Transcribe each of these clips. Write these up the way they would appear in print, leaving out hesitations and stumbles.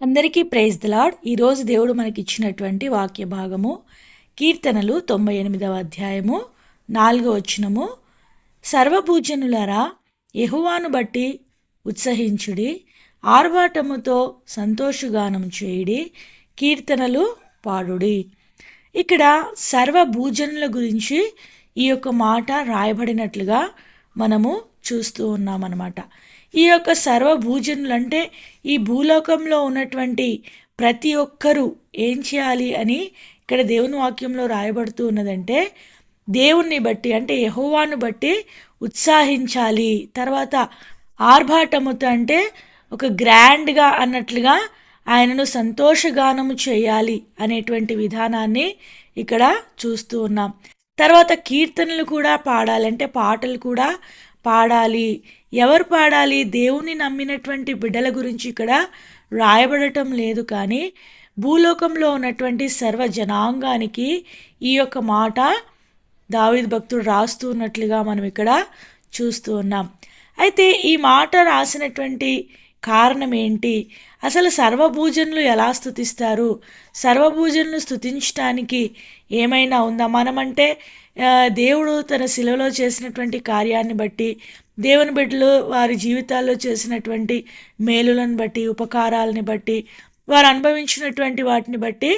అందరికీ praise the lord. ఈరోజు దేవుడు మనకిచ్చినటువంటి వాక్య భాగము కీర్తనలు 98వ అధ్యాయము 4వ వచనము. సర్వభూజనులారా, యెహోవాను బట్టి ఉత్సహించుడి, ఆర్భాటముతో సంతోషగానం చేయుడి, కీర్తనలు పాడుడి. ఇక్కడ సర్వభూజనుల గురించి ఈ యొక్క మాట రాయబడినట్లుగా మనము చూస్తూ ఉన్నామన్నమాట. ఈ యొక్క సర్వభూజనులు అంటే ఈ భూలోకంలో ఉన్నటువంటి ప్రతి ఒక్కరూ ఏం చేయాలి అని ఇక్కడ దేవుని వాక్యంలో రాయబడుతూ ఉన్నదంటే, దేవుణ్ణి బట్టి అంటే యెహోవాను బట్టి ఉత్సాహించాలి. తర్వాత ఆర్భాటముతో అంటే ఒక గ్రాండ్గా అన్నట్లుగా ఆయనను సంతోషగానము చేయాలి అనేటువంటి విధానాన్ని ఇక్కడ చూస్తూ ఉన్నాం. తర్వాత కీర్తనలు కూడా పాడాలంటే పాటలు కూడా పాడాలి. ఎవరు పాడాలి? దేవుని నమ్మినటువంటి బిడ్డల గురించి ఇక్కడ రాయబడటం లేదు, కానీ భూలోకంలో ఉన్నటువంటి సర్వ జనాంగానికి ఈ యొక్క మాట దావీదు భక్తుడు రాస్తూ ఉన్నట్లుగా మనం ఇక్కడ చూస్తూ ఉన్నాం. అయితే ఈ మాట రాసినటువంటి కారణం ఏంటి? అసలు సర్వభూజనులు ఎలా స్తుతిస్తారు? సర్వభూజనులు స్తుతించడానికి ఏమైనా ఉందా? మనమంటే దేవుడు తన శిలువలో చేసినటువంటి కార్యాన్ని బట్టి, దేవుని బిడ్డలు వారి జీవితాల్లో చేసినటువంటి మేలులను బట్టి, ఉపకారాలని బట్టి, వారు అనుభవించినటువంటి వాటిని బట్టి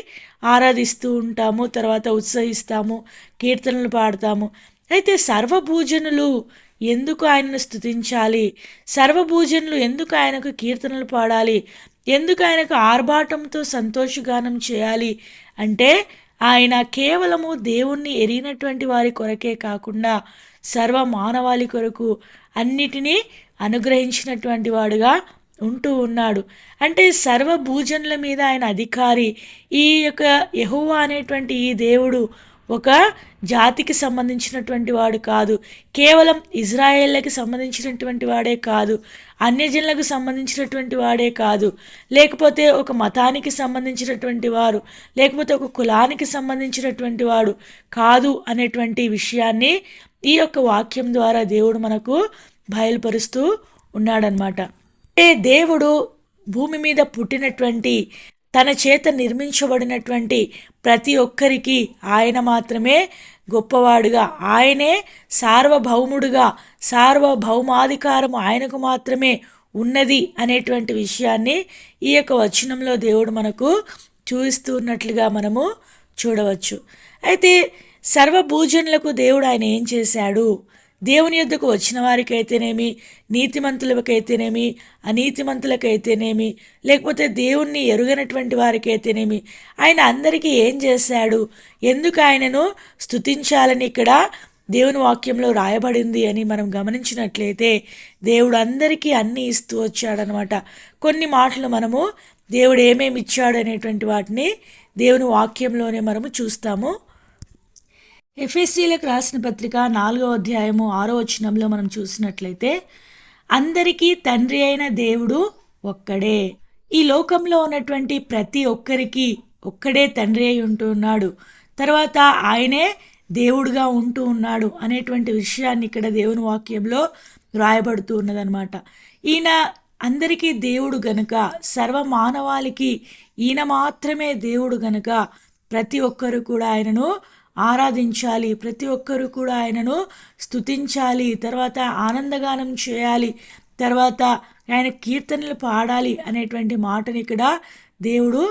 ఆరాధిస్తూ ఉంటాము, తర్వాత ఉత్సహిస్తాము, కీర్తనలు పాడతాము. అయితే సర్వభూజనులు ఎందుకు ఆయనను స్తుతించాలి? సర్వభూజనులు ఎందుకు ఆయనకు కీర్తనలు పాడాలి? ఎందుకు ఆయనకు ఆర్భాటంతో సంతోషగానం చేయాలి అంటే, ఆయన కేవలము దేవుణ్ణి ఎరిగినటువంటి వారి కొరకే కాకుండా సర్వ మానవాళి కొరకు అన్నిటినీ అనుగ్రహించినటువంటి వాడుగా ఉంటూ ఉన్నాడు. అంటే సర్వభూజనుల మీద ఆయన అధికారి. ఈ యొక్క యెహోవా అనేటువంటి ఈ దేవుడు ఒక జాతికి సంబంధించినటువంటి వాడు కాదు, కేవలం ఇజ్రాయేళ్ళకి సంబంధించినటువంటి వాడే కాదు, అన్యజనులకు సంబంధించినటువంటి వాడే కాదు, లేకపోతే ఒక మతానికి సంబంధించినటువంటి వారు, లేకపోతే ఒక కులానికి సంబంధించినటువంటి వాడు కాదు అనేటువంటి విషయాన్ని ఈ యొక్క వాక్యం ద్వారా దేవుడు మనకు బయలుపరుస్తూ ఉన్నాడనమాట. అంటే దేవుడు భూమి మీద పుట్టినటువంటి, తన చేత నిర్మించబడినటువంటి ప్రతి ఒక్కరికి ఆయన మాత్రమే గొప్పవాడుగా, ఆయనే సార్వభౌముడుగా, సార్వభౌమాధికారం ఆయనకు మాత్రమే ఉన్నది అనేటువంటి విషయాన్ని ఈ యొక్క వచనంలో దేవుడు మనకు చూపిస్తున్నట్లుగా మనము చూడవచ్చు. అయితే సర్వభూజనులకు దేవుడు ఆయన ఏం చేశాడు? దేవుని యొద్దకు వచ్చిన వారికైతేనేమి, నీతిమంతులకైతేనేమి, అనీతిమంతులకైతేనేమి, లేకపోతే దేవుణ్ణి ఎరుగనటువంటి వారికైతేనేమి, ఆయన అందరికీ ఏం చేశాడు? ఎందుకు ఆయనను స్తుతించాలని ఇక్కడ దేవుని వాక్యంలో రాయబడింది అని మనం గమనించినట్లయితే, దేవుడు అందరికీ అన్నీ ఇస్తూ వచ్చాడనమాట. కొన్ని మాటలు మనము దేవుడు ఏమేమి ఇచ్చాడు అనేటువంటి వాటిని దేవుని వాక్యంలోనే మనము చూస్తాము. ఎఫెసీలకు రాసిన పత్రిక 4వ అధ్యాయము 6వ వచనంలో మనం చూసినట్లయితే, అందరికీ తండ్రి అయిన దేవుడు ఒక్కడే. ఈ లోకంలో ఉన్నటువంటి ప్రతి ఒక్కరికి ఒక్కడే తండ్రి అయి ఉంటున్నాడు, తర్వాత ఆయనే దేవుడుగా ఉంటూ ఉన్నాడు అనేటువంటి విషయాన్ని ఇక్కడ దేవుని వాక్యంలో రాయబడుతూ ఉన్నదనమాట. ఈయన అందరికీ దేవుడు గనుక, సర్వ మానవాళికి ఈయన మాత్రమే దేవుడు గనుక ప్రతి ఒక్కరు కూడా ఆయనను ఆరాధించాలి, ప్రతి ఒక్కరు కూడా ఆయనను స్తుతించాలి, తర్వాత ఆనందగానం చేయాలి, తర్వాత ఆయన కీర్తనలు పాడాలి అనేటువంటి మాటని ఇక్కడ దేవుడు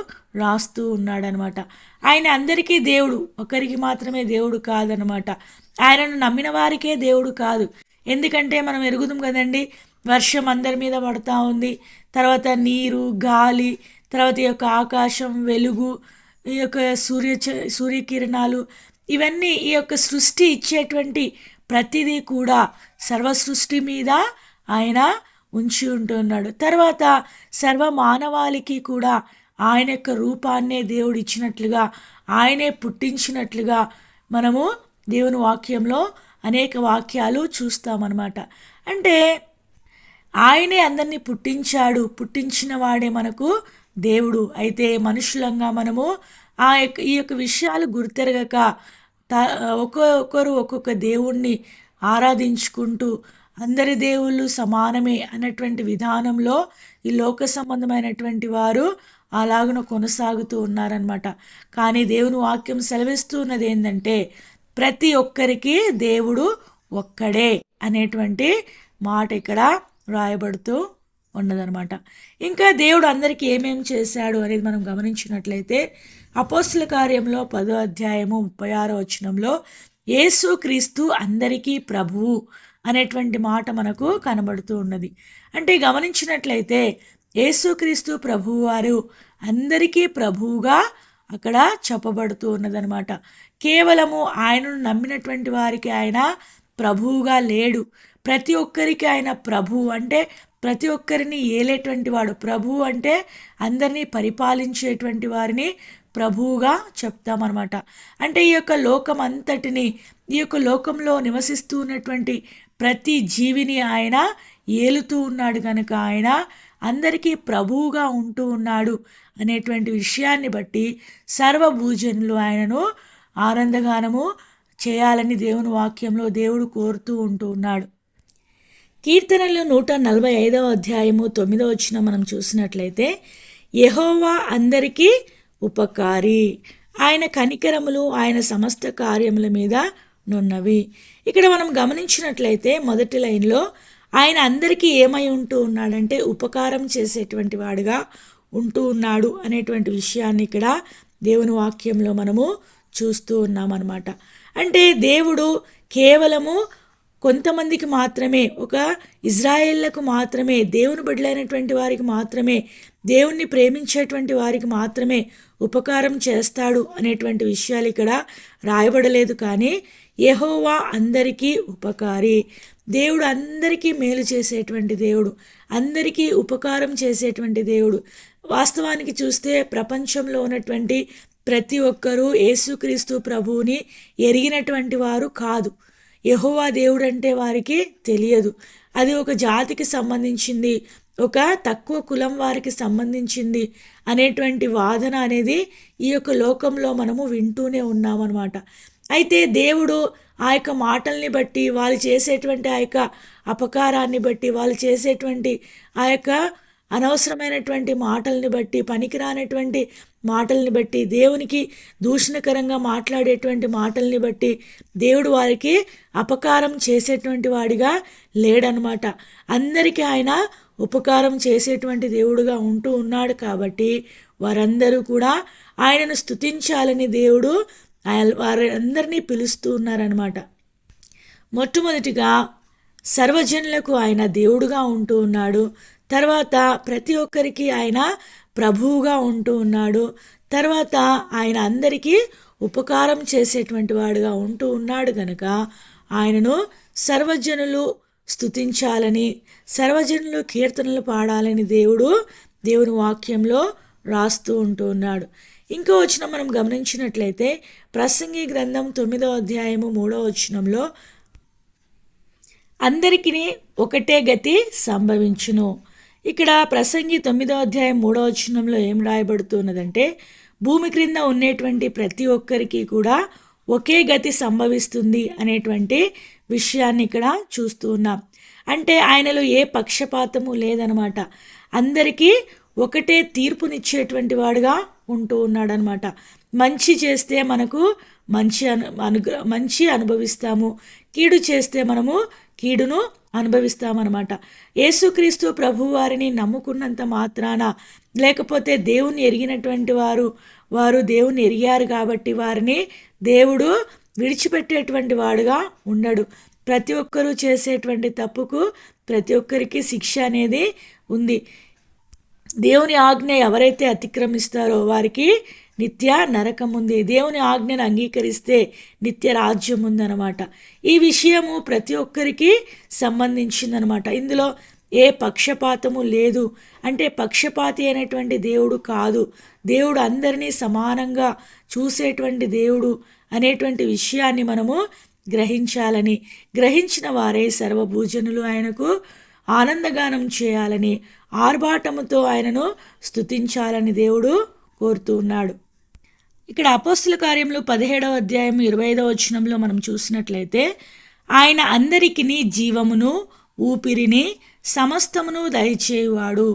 రాస్తూ ఉన్నాడనమాట. ఆయన అందరికీ దేవుడు, ఒకరికి మాత్రమే దేవుడు కాదనమాట. ఆయనను నమ్మిన వారికే దేవుడు కాదు. ఎందుకంటే మనం ఎరుగుదాం కదండి, వర్షం అందరి మీద పడతా ఉంది, తర్వాత నీరు, గాలి, తర్వాత ఈ యొక్క ఆకాశం, వెలుగు, ఈ యొక్క సూర్యకిరణాలు, ఇవన్నీ ఈ యొక్క సృష్టి ఇచ్చేటువంటి ప్రతిదీ కూడా సర్వ సృష్టి మీద ఆయన ఉంచి ఉంటున్నాడు. తర్వాత సర్వ మానవాళికి కూడా ఆయన యొక్క రూపాన్నే దేవుడు ఇచ్చినట్లుగా, ఆయనే పుట్టించినట్లుగా మనము దేవుని వాక్యంలో అనేక వాక్యాలు చూస్తామన్నమాట. అంటే ఆయనే అందరినీ పుట్టించాడు, పుట్టించిన వాడే మనకు దేవుడు. అయితే మనుషులంగా మనము ఈ యొక్క విషయాలు గుర్తెరగక ఒక్కొక్కరు ఒక్కొక్క దేవుణ్ణి ఆరాధించుకుంటూ అందరి దేవుళ్ళు సమానమే అన్నటువంటి విధానంలో ఈ లోక సంబంధమైనటువంటి వారు అలాగున కొనసాగుతూ ఉన్నారనమాట. కానీ దేవుని వాక్యం సెలవిస్తూ ఉన్నది ఏంటంటే ప్రతి ఒక్కరికి దేవుడు ఒక్కడే అనేటువంటి మాట ఇక్కడ రాయబడుతూ ఉన్నదనమాట. ఇంకా దేవుడు అందరికీ ఏమేమి చేశాడు అనేది మనం గమనించినట్లయితే అపోస్తుల కార్యంలో 10వ అధ్యాయము 36వ వచనంలో యేసుక్రీస్తు అందరికీ ప్రభువు అనేటువంటి మాట మనకు కనబడుతూ ఉన్నది. అంటే గమనించినట్లయితే యేసుక్రీస్తు ప్రభువు వారు అందరికీ ప్రభువుగా అక్కడ చెప్పబడుతూ ఉన్నదనమాట. కేవలము ఆయనను నమ్మినటువంటి వారికి ఆయన ప్రభువుగా లేడు. ప్రతి ఒక్కరికి ఆయన ప్రభువు అంటే ప్రతి ఒక్కరిని ఏలేటువంటి వాడు. ప్రభువు అంటే అందరినీ పరిపాలించేటువంటి వారిని ప్రభువుగా చెప్తామన్నమాట. అంటే ఈ యొక్క లోకం అంతటిని, ఈ యొక్క లోకంలో నివసిస్తూ ఉన్నటువంటి ప్రతి జీవిని ఆయన ఏలుతూ ఉన్నాడు కనుక ఆయన అందరికీ ప్రభువుగా ఉంటూ ఉన్నాడు అనేటువంటి విషయాన్ని బట్టి సర్వభూజనులు ఆయనను ఆనందగానము చేయాలని దేవుని వాక్యంలో దేవుడు కోరుతూ ఉంటూ ఉన్నాడు. కీర్తనలు 145వ అధ్యాయము 9వ వచనం మనం చూసినట్లయితే యెహోవా అందరికీ ఉపకారి, ఆయన కనికరములు ఆయన సమస్త కార్యముల మీద నున్నవి. ఇక్కడ మనం గమనించినట్లయితే మొదటి లైన్లో ఆయన అందరికీ ఏమై ఉంటూ ఉన్నాడంటే ఉపకారం చేసేటువంటి వాడుగా ఉంటూ ఉన్నాడు అనేటువంటి విషయాన్ని ఇక్కడ దేవుని వాక్యంలో మనము చూస్తూ ఉన్నామన్నమాట. అంటే దేవుడు కేవలము కొంతమందికి మాత్రమే, ఒక ఇజ్రాయేళ్లకు మాత్రమే, దేవుని బిడ్డలైనటువంటి వారికి మాత్రమే, దేవుణ్ణి ప్రేమించేటువంటి వారికి మాత్రమే ఉపకారం చేస్తాడు అనేటువంటి విషయాలు ఇక్కడ రాయబడలేదు. కానీ యెహోవా అందరికీ ఉపకారి, దేవుడు అందరికీ మేలు చేసేటువంటి దేవుడు, అందరికీ ఉపకారం చేసేటువంటి దేవుడు. వాస్తవానికి చూస్తే ప్రపంచంలో ఉన్నటువంటి ప్రతి ఒక్కరూ యేసుక్రీస్తు ప్రభువుని ఎరిగినటువంటి వారు కాదు. యెహోవా దేవుడు అంటే వారికి తెలియదు. అది ఒక జాతికి సంబంధించింది, ఒక తక్కువ కులం వారికి సంబంధించింది అనేటువంటి వాదన అనేది ఈ యొక్క లోకంలో మనము వింటూనే ఉన్నామన్నమాట. అయితే దేవుడు ఆ యొక్క మాటల్ని బట్టి, వాళ్ళు చేసేటువంటి ఆ యొక్క అపకారాన్ని బట్టి, వాళ్ళు చేసేటువంటి ఆ యొక్క అనవసరమైనటువంటి మాటల్ని బట్టి, పనికిరానటువంటి మాటల్ని బట్టి, దేవునికి దూషణకరంగా మాట్లాడేటువంటి మాటల్ని బట్టి దేవుడు వారికి అపకారం చేసేటువంటి వాడిగా లేడనమాట. అందరికీ ఆయన ఉపకారం చేసేటువంటి దేవుడుగా ఉంటూ ఉన్నాడు. కాబట్టి వారందరూ కూడా ఆయనను స్తుతించాలని దేవుడు వారందరినీ పిలుస్తూ ఉన్నారనమాట. మొట్టమొదటిగా సర్వజనులకు ఆయన దేవుడుగా ఉంటూ ఉన్నాడు. తర్వాత ప్రతి ఒక్కరికి ఆయన ప్రభువుగా ఉంటూ ఉన్నాడు. తర్వాత ఆయన అందరికీ ఉపకారం చేసేటువంటి వాడుగా ఉంటూ ఉన్నాడు కనుక ఆయనను సర్వజనులు స్తుతించాలని, సర్వజనులు కీర్తనలు పాడాలని దేవుని వాక్యంలో రాస్తూ ఉంటూ ఉన్నాడు. ఇంకో వచనం మనం గమనించినట్లయితే ప్రసంగి గ్రంథం 9వ అధ్యాయము 3వ వచనంలో అందరికీ ఒకటే గతి సంభవించును. ఇక్కడ ప్రసంగి 9వ అధ్యాయం 3వ వచనంలో ఏం రాయబడుతున్నదంటే భూమి క్రింద ఉండేటువంటి ప్రతి ఒక్కరికి కూడా ఒకే గతి సంభవిస్తుంది అనేటువంటి విషయాన్ని ఇక్కడ చూస్తూ ఉన్నాం. అంటే ఆయనలో ఏ పక్షపాతము లేదనమాట. అందరికీ ఒకటే తీర్పునిచ్చేటువంటి వాడుగా ఉంటూ ఉన్నాడనమాట. మంచి చేస్తే మనకు మంచి అనుభవిస్తాము, కీడు చేస్తే మనము కీడును అనుభవిస్తామన్నమాట. యేసుక్రీస్తు ప్రభు వారిని నమ్ముకున్నంత మాత్రాన, లేకపోతే దేవుని ఎరిగినటువంటి వారు దేవుని ఎరిగారు కాబట్టి వారిని దేవుడు విడిచిపెట్టేటువంటి వాడుగా ఉండడు. ప్రతి ఒక్కరూ చేసేటువంటి తప్పుకు ప్రతి ఒక్కరికి శిక్ష అనేది ఉంది. దేవుని ఆజ్ఞ ఎవరైతే అతిక్రమిస్తారో వారికి నిత్య నరకం ఉంది. దేవుని ఆజ్ఞను అంగీకరిస్తే నిత్య రాజ్యం ఉందన్నమాట. ఈ విషయము ప్రతి ఒక్కరికి సంబంధించిందనమాట. ఇందులో ఏ పక్షపాతము లేదు. అంటే పక్షపాతి అయినటువంటి దేవుడు కాదు. దేవుడు అందరినీ సమానంగా చూసేటువంటి దేవుడు అనేటువంటి విషయాన్ని మనము గ్రహించాలని, గ్రహించిన వారే సర్వభూజనులు ఆయనకు ఆనందగానం చేయాలని, ఆర్భాటముతో ఆయనను స్తుతించాలని దేవుడు కోరుతూ ఉన్నాడు. ఇక్కడ అపోస్తుల కార్యములు 17వ అధ్యాయం 25వ వచనంలో మనం చూసినట్లయితే ఆయన అందరికీ జీవమును ఊపిరిని సమస్తమును దయచేయువాడు.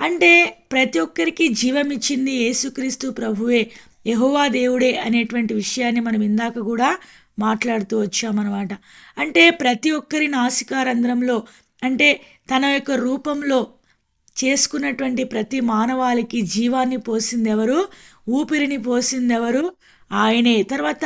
అంటే ప్రతి ఒక్కరికి జీవం ఇచ్చింది యేసుక్రీస్తు ప్రభువే, యెహోవా దేవుడే అనేటువంటి విషయాన్ని మనం ఇందాక కూడా మాట్లాడుతూ వచ్చామన్నమాట. అంటే ప్రతి ఒక్కరి నాసికారంధ్రంలో, అంటే తన యొక్క రూపంలో చేసుకున్నటువంటి ప్రతి మానవాళికి జీవాన్ని పోసిందెవరు, ఊపిరిని పోసిందెవరు, ఆయనే. తర్వాత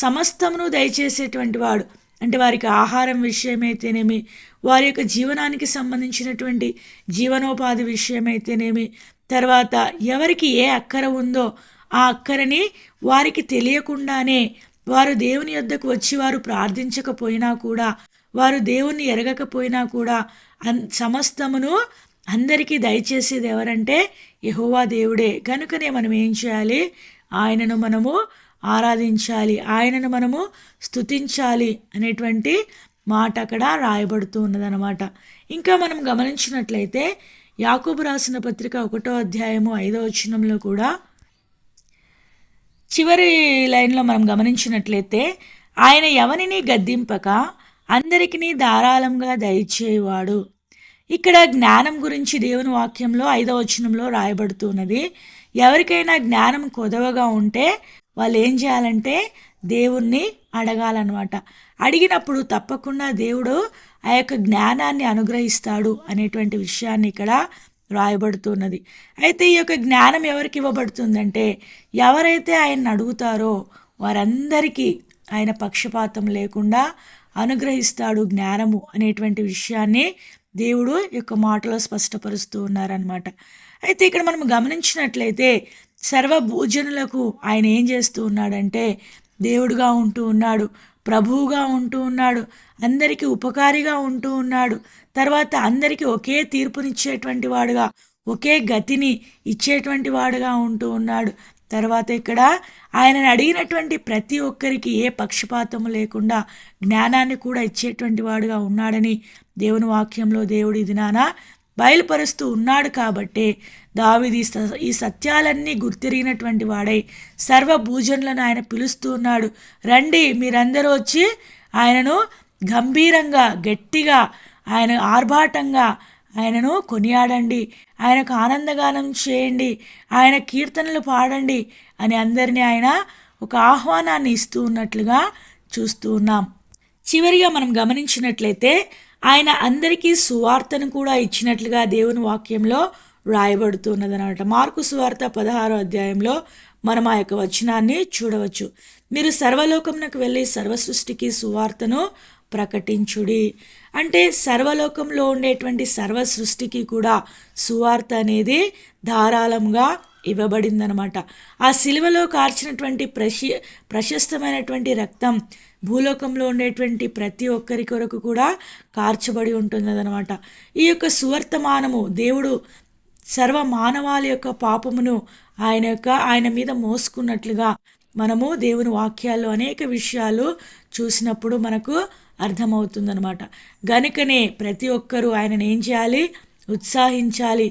సమస్తమును దయచేసేటువంటి వాడు, అంటే వారికి ఆహారం విషయమైతేనేమి, వారి యొక్క జీవనానికి సంబంధించినటువంటి జీవనోపాధి విషయమైతేనేమి, తర్వాత ఎవరికి ఏ అక్కర ఉందో ఆ అక్కరని వారికి తెలియకుండానే, వారు దేవుని యొద్దకు వచ్చి వారు ప్రార్థించకపోయినా కూడా, వారు దేవుణ్ణి ఎరగకపోయినా కూడా సమస్తమును అందరికీ దయచేసేది ఎవరంటే యెహోవా దేవుడే. కనుకనే మనం ఏం చేయాలి? ఆయనను మనము ఆరాధించాలి, ఆయనను మనము స్తుతించాలి అనేటువంటి మాట అక్కడ రాయబడుతూ ఉన్నదనమాట. ఇంకా మనం గమనించినట్లయితే యాకోబు రాసిన పత్రిక 1వ అధ్యాయము 5వ వచనంలో కూడా చివరి లైన్లో మనం గమనించినట్లయితే, ఆయన ఎవరిని గద్దింపక అందరికీ ధారాళంగా దయచేయువాడు. ఇక్కడ జ్ఞానం గురించి దేవుని వాక్యంలో 5వ వచనంలో రాయబడుతున్నది. ఎవరికైనా జ్ఞానం కొదవగా ఉంటే వాళ్ళు ఏం చేయాలంటే దేవుణ్ణి అడగాలన్నమాట. అడిగినప్పుడు తప్పకుండా దేవుడు ఆ యొక్క జ్ఞానాన్ని అనుగ్రహిస్తాడు అనేటువంటి విషయాన్ని ఇక్కడ రాయబడుతున్నది. అయితే ఈ యొక్క జ్ఞానం ఎవరికి ఇవ్వబడుతుందంటే, ఎవరైతే ఆయన్ని అడుగుతారో వారందరికీ ఆయన పక్షపాతం లేకుండా అనుగ్రహిస్తాడు జ్ఞానము అనేటువంటి విషయాన్ని దేవుడు యొక్క మాటలో స్పష్టపరుస్తూ ఉన్నారనమాట. అయితే ఇక్కడ మనం గమనించినట్లయితే సర్వభూజనులకు ఆయన ఏం చేస్తూ ఉన్నాడంటే దేవుడుగా ఉంటూ ఉన్నాడు, ప్రభువుగా ఉంటూ ఉన్నాడు, అందరికీ ఉపకారిగా ఉంటూ ఉన్నాడు. తర్వాత అందరికీ ఒకే తీర్పునిచ్చేటువంటి వాడుగా, ఒకే గతిని ఇచ్చేటువంటి వాడుగా ఉంటూ ఉన్నాడు. తర్వాత ఇక్కడ ఆయనను అడిగినటువంటి ప్రతి ఒక్కరికి ఏ పక్షపాతము లేకుండా జ్ఞానాన్ని కూడా ఇచ్చేటువంటి వాడుగా ఉన్నాడని దేవుని వాక్యంలో దేవుడి దినాన బయలుపరుస్తూ ఉన్నాడు. కాబట్టి దావీదు ఈ సత్యాలన్నీ గుర్తిరిగినటువంటి వాడై సర్వభూజనులను ఆయన పిలుస్తూ ఉన్నాడు. రండి మీరందరూ వచ్చి ఆయనను గంభీరంగా, గట్టిగా, ఆయన ఆర్భాటంగా ఆయనను కొనియాడండి, ఆయనకు ఆనందగానం చేయండి, ఆయన కీర్తనలు పాడండి అని అందరినీ ఆయన ఒక ఆహ్వానాన్ని ఇస్తూ ఉన్నట్లుగా చూస్తూ ఉన్నాం. చివరిగా మనం గమనించినట్లయితే ఆయన అందరికీ సువార్తను కూడా ఇచ్చినట్లుగా దేవుని వాక్యంలో రాయబడుతున్నదనమాట. మార్కు సువార్త 16వ అధ్యాయంలో మనం ఆ యొక్క వచనాన్ని చూడవచ్చు. మీరు సర్వలోకమునకు వెళ్ళి సర్వ సృష్టికి సువార్తను ప్రకటించుడి. అంటే సర్వలోకంలో ఉండేటువంటి సర్వ సృష్టికి కూడా సువార్త అనేది ధారాళంగా ఇవ్వబడిందనమాట. ఆ సిలువలో కార్చినటువంటి ప్రశస్తమైనటువంటి రక్తం భూలోకంలో ఉండేటువంటి ప్రతి ఒక్కరి కొరకు కూడా కార్చబడి ఉంటుందన్నమాట. ఈ యొక్క సువర్తమానము దేవుడు సర్వ మానవాళి యొక్క పాపమును ఆయన మీద మోసుకున్నట్లుగా మనము దేవుని వాక్యాల్లో అనేక విషయాలు చూసినప్పుడు మనకు అర్థమవుతుందన్నమాట. గనుకనే ప్రతి ఒక్కరూ ఆయనను ఏం చేయాలి? ఉత్సాహించాలి,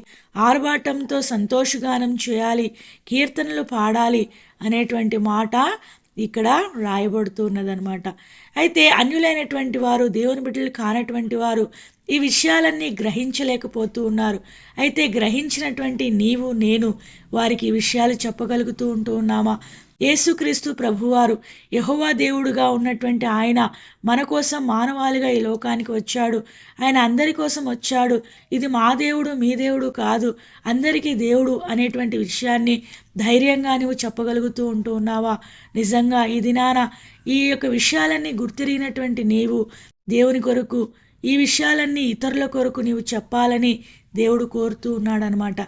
ఆర్భాటంతో సంతోషగానం చేయాలి, కీర్తనలు పాడాలి అనేటువంటి మాట ఇక్కడ రాయబడుతున్నదనమాట. అయితే అన్యులైనటువంటి వారు, దేవుని బిడ్డలు కానటువంటి వారు ఈ విషయాలన్నీ గ్రహించలేకపోతూ ఉన్నారు. అయితే గ్రహించినటువంటి నీవు నేను వారికి ఈ విషయాలు చెప్పగలుగుతూ ఉంటూ ఉన్నామా? యేసుక్రీస్తు ప్రభువారు యెహోవా దేవుడుగా ఉన్నటువంటి ఆయన మన కోసం మానవాళిగా ఈ లోకానికి వచ్చాడు. ఆయన అందరి కోసం వచ్చాడు. ఇది మా దేవుడు మీ దేవుడు కాదు, అందరికీ దేవుడు అనేటువంటి విషయాన్ని ధైర్యంగా నువ్వు చెప్పగలుగుతూ ఉంటూ ఉన్నావా? నిజంగా ఈ దినాన ఈ యొక్క విషయాలన్నీ గుర్తిరిగినటువంటి నీవు దేవుని కొరకు ఈ విషయాలన్నీ ఇతరుల కొరకు నీవు చెప్పాలని దేవుడు కోరుతూ ఉన్నాడనమాట.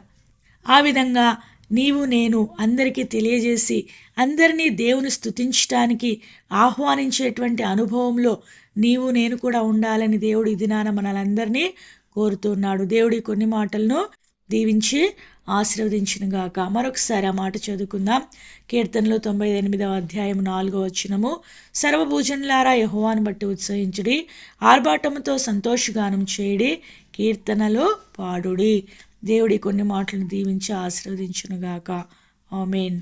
ఆ విధంగా నీవు నేను అందరికీ తెలియజేసి అందరినీ దేవుని స్తుతించడానికి ఆహ్వానించేటువంటి అనుభవంలో నీవు నేను కూడా ఉండాలని దేవుడు ఈ దినాన మనలందరినీ కోరుతున్నాడు. దేవుడి కొన్ని మాటలను దీవించి ఆశీర్వదించునుగాక. మరొకసారి ఆ మాట చదువుకుందాం. కీర్తనలు 98వ అధ్యాయం 4వ వచనము. సర్వభూజనులారా యెహోవాను బట్టి ఉత్సహించుడి, ఆర్భాటముతో సంతోషగానం చేయుడి, కీర్తనలు పాడుడి. దేవుడి కొన్ని మాటలను దీవించి ఆశీర్వదించునుగాక. ఆమేన్.